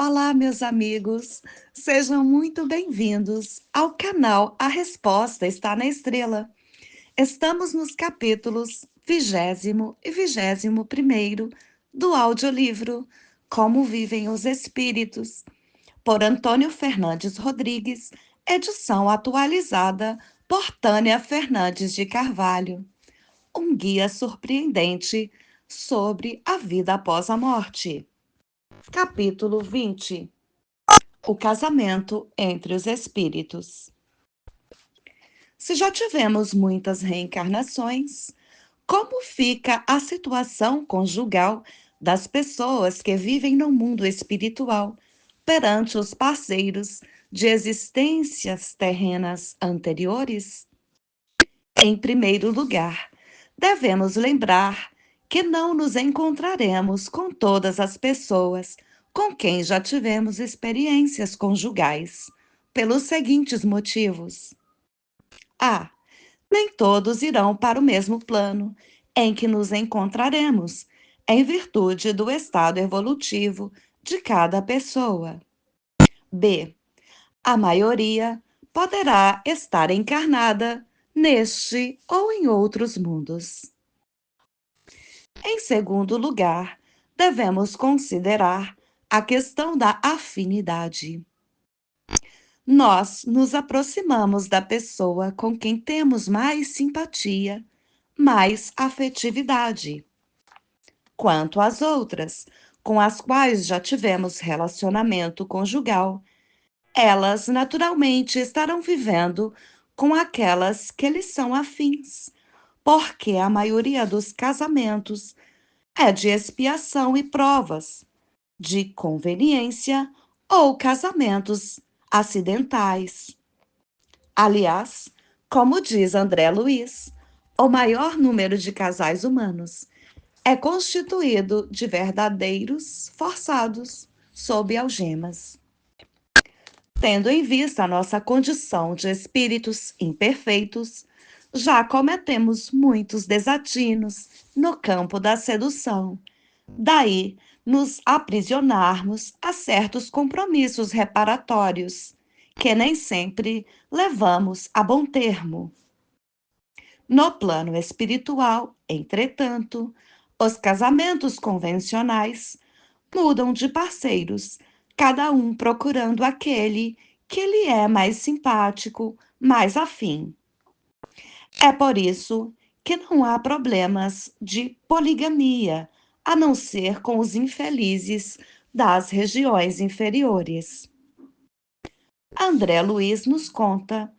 Olá, meus amigos, sejam muito bem-vindos ao canal A Resposta Está na Estrela. Estamos nos capítulos 20º e 21º do audiolivro Como Vivem os Espíritos, por Antônio Fernandes Rodrigues, edição atualizada por Tânia Fernandes de Carvalho. Um guia surpreendente sobre a vida após a morte. Capítulo 20. O casamento entre os espíritos. Se já tivemos muitas reencarnações, como fica a situação conjugal das pessoas que vivem no mundo espiritual perante os parceiros de existências terrenas anteriores? Em primeiro lugar, devemos lembrar que não nos encontraremos com todas as pessoas com quem já tivemos experiências conjugais, pelos seguintes motivos. A. Nem todos irão para o mesmo plano em que nos encontraremos, em virtude do estado evolutivo de cada pessoa. B. A maioria poderá estar encarnada neste ou em outros mundos. Em segundo lugar, devemos considerar a questão da afinidade. Nós nos aproximamos da pessoa com quem temos mais simpatia, mais afetividade. Quanto às outras, com as quais já tivemos relacionamento conjugal, elas naturalmente estarão vivendo com aquelas que lhes são afins, porque a maioria dos casamentos é de expiação e provas, de conveniência ou casamentos acidentais. Aliás, como diz André Luiz, o maior número de casais humanos é constituído de verdadeiros forçados sob algemas. Tendo em vista a nossa condição de espíritos imperfeitos, já cometemos muitos desatinos no campo da sedução. Daí nos aprisionarmos a certos compromissos reparatórios, que nem sempre levamos a bom termo. No plano espiritual, entretanto, os casamentos convencionais mudam de parceiros, cada um procurando aquele que lhe é mais simpático, mais afim. É por isso que não há problemas de poligamia, a não ser com os infelizes das regiões inferiores. André Luiz nos conta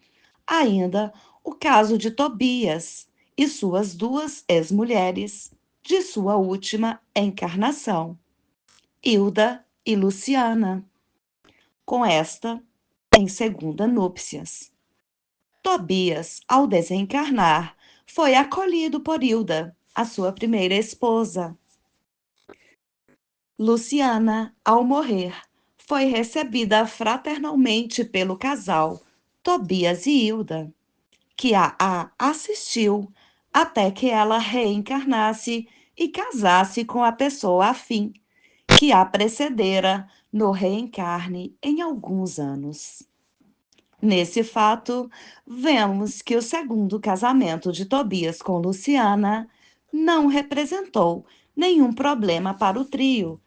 ainda o caso de Tobias e suas duas ex-mulheres de sua última encarnação, Hilda e Luciana, com esta em segunda núpcias. Tobias, ao desencarnar, foi acolhido por Hilda, a sua primeira esposa. Luciana, ao morrer, foi recebida fraternalmente pelo casal, Tobias e Hilda, que a assistiu até que ela reencarnasse e casasse com a pessoa afim, que a precedera no reencarne em alguns anos. Nesse fato, vemos que o segundo casamento de Tobias com Luciana não representou nenhum problema para o trio,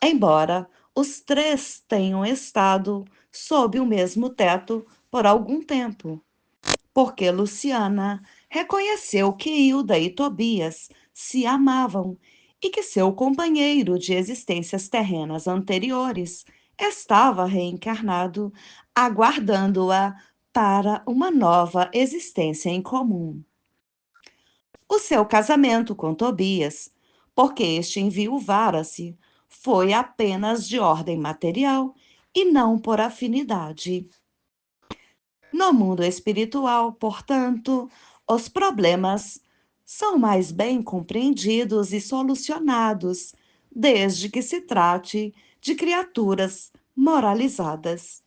embora os três tenham estado sob o mesmo teto por algum tempo, porque Luciana reconheceu que Hilda e Tobias se amavam e que seu companheiro de existências terrenas anteriores estava reencarnado, aguardando-a para uma nova existência em comum. O seu casamento com Tobias, porque este enviuvara-se, foi apenas de ordem material e não por afinidade. No mundo espiritual, portanto, os problemas são mais bem compreendidos e solucionados, desde que se trate de criaturas moralizadas.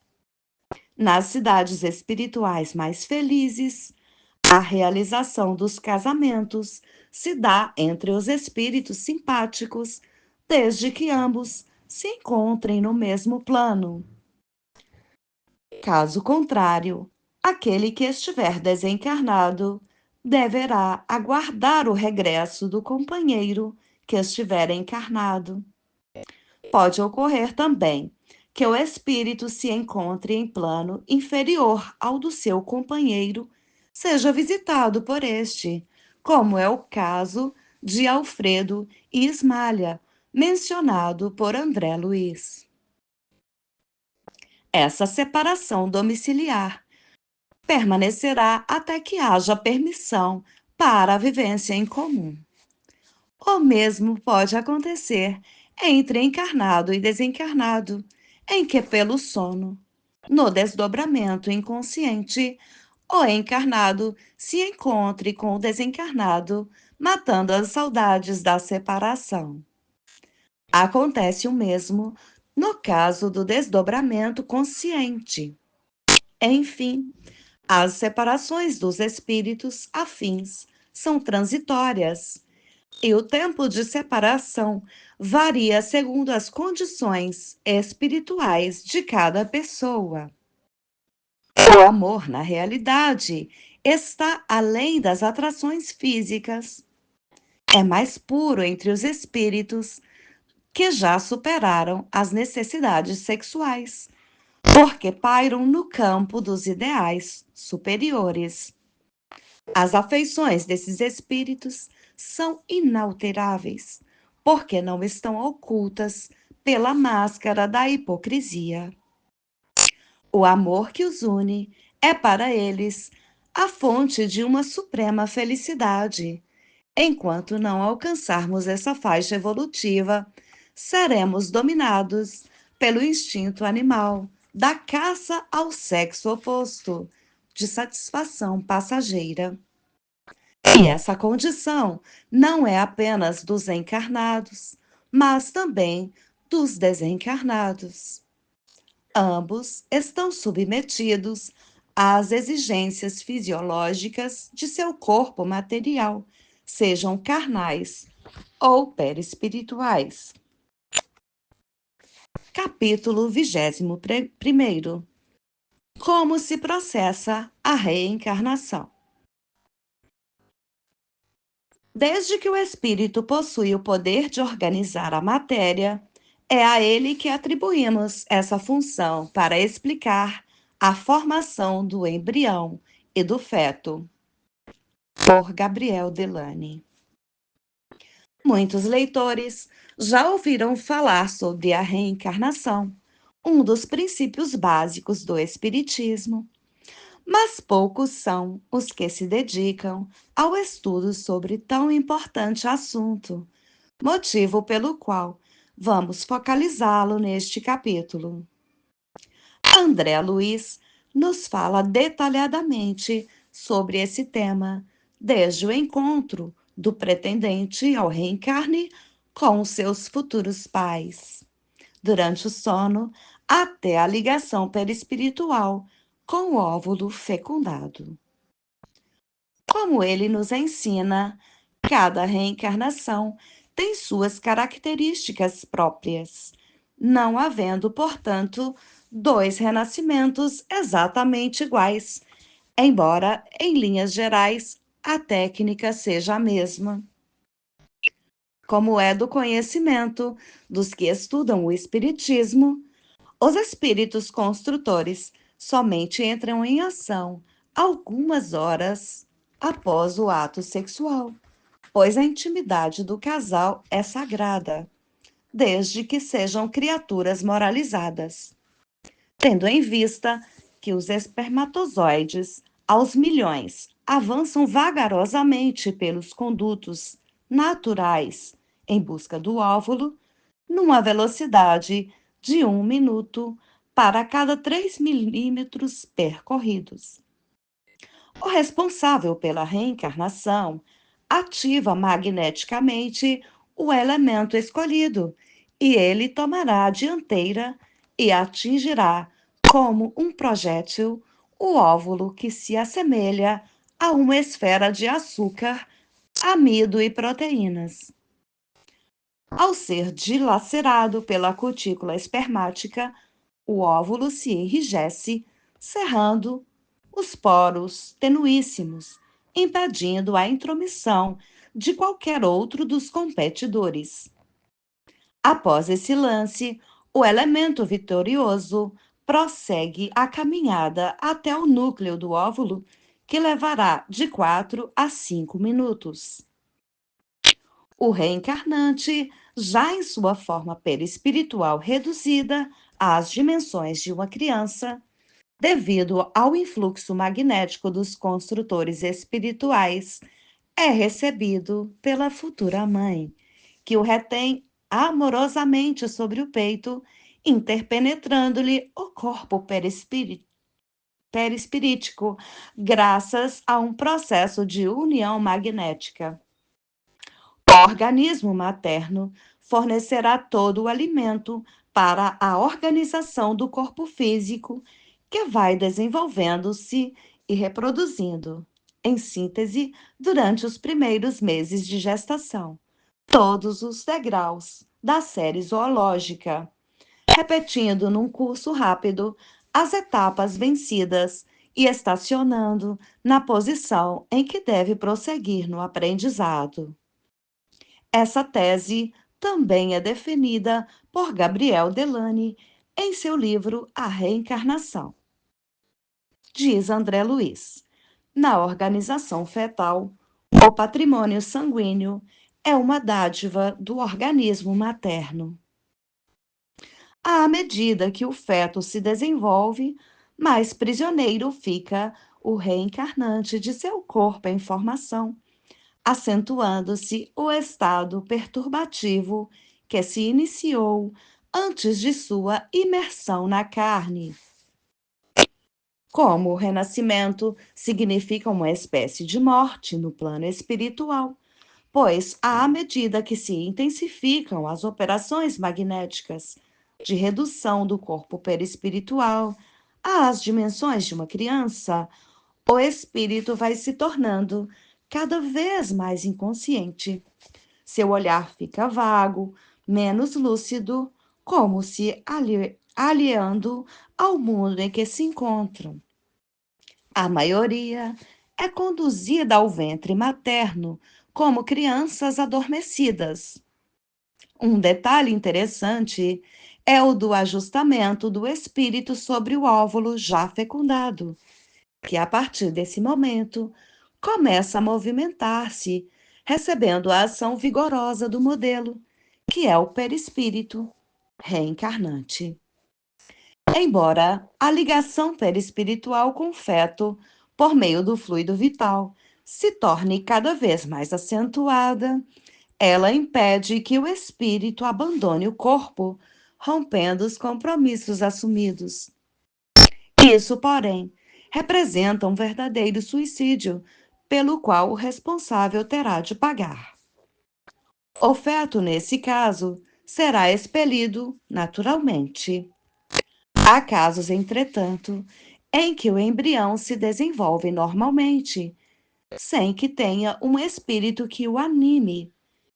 Nas cidades espirituais mais felizes, a realização dos casamentos se dá entre os espíritos simpáticos, desde que ambos se encontrem no mesmo plano. Caso contrário, aquele que estiver desencarnado deverá aguardar o regresso do companheiro que estiver encarnado. Pode ocorrer também que o espírito se encontre em plano inferior ao do seu companheiro, seja visitado por este, como é o caso de Alfredo e Ismalha, mencionado por André Luiz. Essa separação domiciliar permanecerá até que haja permissão para a vivência em comum. O mesmo pode acontecer entre encarnado e desencarnado, em que, pelo sono, no desdobramento inconsciente, o encarnado se encontre com o desencarnado, matando as saudades da separação. Acontece o mesmo no caso do desdobramento consciente. Enfim, as separações dos espíritos afins são transitórias e o tempo de separação varia segundo as condições espirituais de cada pessoa. O amor, na realidade, está além das atrações físicas. É mais puro entre os espíritos que já superaram as necessidades sexuais, porque pairam no campo dos ideais superiores. As afeições desses espíritos são inalteráveis, porque não estão ocultas pela máscara da hipocrisia. O amor que os une é para eles a fonte de uma suprema felicidade. Enquanto não alcançarmos essa faixa evolutiva, seremos dominados pelo instinto animal da caça ao sexo oposto, de satisfação passageira. E essa condição não é apenas dos encarnados, mas também dos desencarnados. Ambos estão submetidos às exigências fisiológicas de seu corpo material, sejam carnais ou perispirituais. Capítulo 21. Como se processa a reencarnação? Desde que o espírito possui o poder de organizar a matéria, é a ele que atribuímos essa função para explicar a formação do embrião e do feto. Por Gabriel Delany. Muitos leitores já ouviram falar sobre a reencarnação, um dos princípios básicos do Espiritismo, mas poucos são os que se dedicam ao estudo sobre tão importante assunto, motivo pelo qual vamos focalizá-lo neste capítulo. André Luiz nos fala detalhadamente sobre esse tema, desde o encontro do pretendente ao reencarne com os seus futuros pais, durante o sono, até a ligação perispiritual com o óvulo fecundado. Como ele nos ensina, cada reencarnação tem suas características próprias, não havendo, portanto, dois renascimentos exatamente iguais, embora, em linhas gerais, a técnica seja a mesma. Como é do conhecimento dos que estudam o Espiritismo, os espíritos construtores somente entram em ação algumas horas após o ato sexual, pois a intimidade do casal é sagrada, desde que sejam criaturas moralizadas. Tendo em vista que os espermatozoides, aos milhões, avançam vagarosamente pelos condutos naturais em busca do óvulo, numa velocidade de 1 minuto para cada 3 milímetros percorridos. O responsável pela reencarnação ativa magneticamente o elemento escolhido e ele tomará a dianteira e atingirá, como um projétil, o óvulo que se assemelha a uma esfera de açúcar, amido e proteínas. Ao ser dilacerado pela cutícula espermática, o óvulo se enrijece, cerrando os poros tenuíssimos, impedindo a intromissão de qualquer outro dos competidores. Após esse lance, o elemento vitorioso prossegue a caminhada até o núcleo do óvulo, que levará de 4 a 5 minutos. O reencarnante, já em sua forma perispiritual reduzida às dimensões de uma criança, devido ao influxo magnético dos construtores espirituais, é recebido pela futura mãe, que o retém amorosamente sobre o peito, interpenetrando-lhe o corpo perispirítico, graças a um processo de união magnética. O organismo materno fornecerá todo o alimento para a organização do corpo físico, que vai desenvolvendo-se e reproduzindo, em síntese, durante os primeiros meses de gestação, todos os degraus da série zoológica, repetindo num curso rápido as etapas vencidas e estacionando na posição em que deve prosseguir no aprendizado. Essa tese também é definida por Gabriel Delany em seu livro A Reencarnação. Diz André Luiz: na organização fetal, o patrimônio sanguíneo é uma dádiva do organismo materno. À medida que o feto se desenvolve, mais prisioneiro fica o reencarnante de seu corpo em formação, acentuando-se o estado perturbativo que se iniciou antes de sua imersão na carne. Como o renascimento significa uma espécie de morte no plano espiritual, pois, à medida que se intensificam as operações magnéticas de redução do corpo perispiritual às dimensões de uma criança, o espírito vai se tornando cada vez mais inconsciente. Seu olhar fica vago, menos lúcido, como se aliando ao mundo em que se encontram. A maioria é conduzida ao ventre materno como crianças adormecidas. Um detalhe interessante é o do ajustamento do espírito sobre o óvulo já fecundado, que a partir desse momento começa a movimentar-se, recebendo a ação vigorosa do modelo, que é o perispírito reencarnante. Embora a ligação perispiritual com o feto, por meio do fluido vital, se torne cada vez mais acentuada, ela impede que o espírito abandone o corpo, rompendo os compromissos assumidos. Isso, porém, representa um verdadeiro suicídio, pelo qual o responsável terá de pagar. O feto, nesse caso, será expelido naturalmente. Há casos, entretanto, em que o embrião se desenvolve normalmente, sem que tenha um espírito que o anime,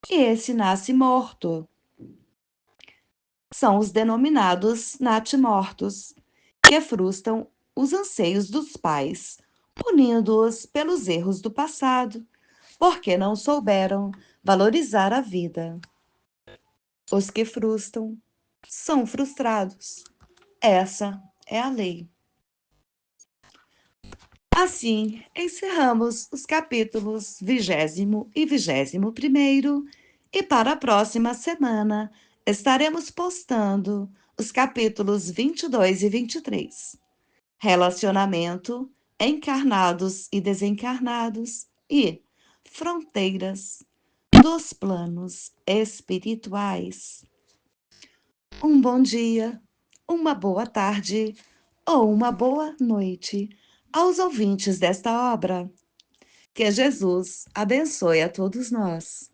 e esse nasce morto. São os denominados natimortos, que frustram os anseios dos pais, punindo-os pelos erros do passado, porque não souberam valorizar a vida. Os que frustram são frustrados. Essa é a lei. Assim, encerramos os capítulos 20º e 21º, e para a próxima semana estaremos postando os capítulos 22 e 23. Relacionamento, encarnados e desencarnados e fronteiras dos planos espirituais. Um bom dia, uma boa tarde ou uma boa noite aos ouvintes desta obra. Que Jesus abençoe a todos nós.